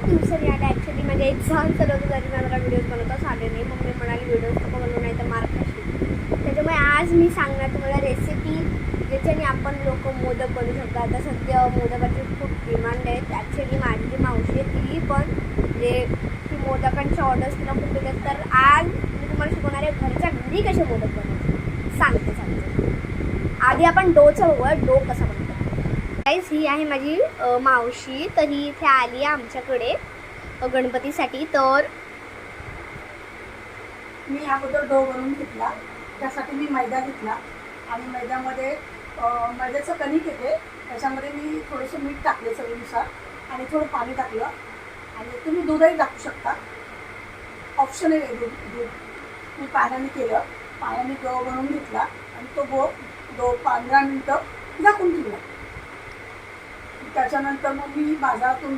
खूप दिवसांनी आले. ॲक्च्युली माझे एक्झाम चालू होतं तरी मला व्हिडिओज बनवताच आले नाही. मग मी म्हणाली व्हिडिओज नको बनवू नाही तर मार्क खाशील. त्याच्यामुळे आज मी सांगणार तुम्हाला रेसिपी ज्याच्याने आपण लोक मोदक बनवू शकतो. आता सध्या मोदकाची खूप डिमांड आहे. ॲक्च्युली माझी जी मावशी आहे ती पण म्हणजे ती मोदकांच्या ऑर्डर्स तिला खूप देतात. तर आज मी तुम्हाला शिकवणार आहे घरच्या घरी कसे मोदक बनवायचे. सांगते. आधी आपण डोचं बघूया, डो कसा बनवतो. गाईस ही आहे माझी मावशी. तर ही इथे आली आहे आमच्याकडे गणपतीसाठी. तर मी अगोदर डो बनवून घेतला. त्यासाठी मी मैदा घेतला आणि मैद्यामध्ये मैद्याचं कणिक येते. त्याच्यामध्ये मी थोडेसे मीठ टाकले चवीनुसार आणि थोडं पाणी टाकलं आणि तुम्ही दूधही टाकू शकता. ऑप्शनल आहे दूध. मी पाण्याने केलं. पाण्याने डो बनवून घेतला आणि तो डो 15 मिनटं झाकून ठेवला. त्याच्यानंतर मग मी बाजारातून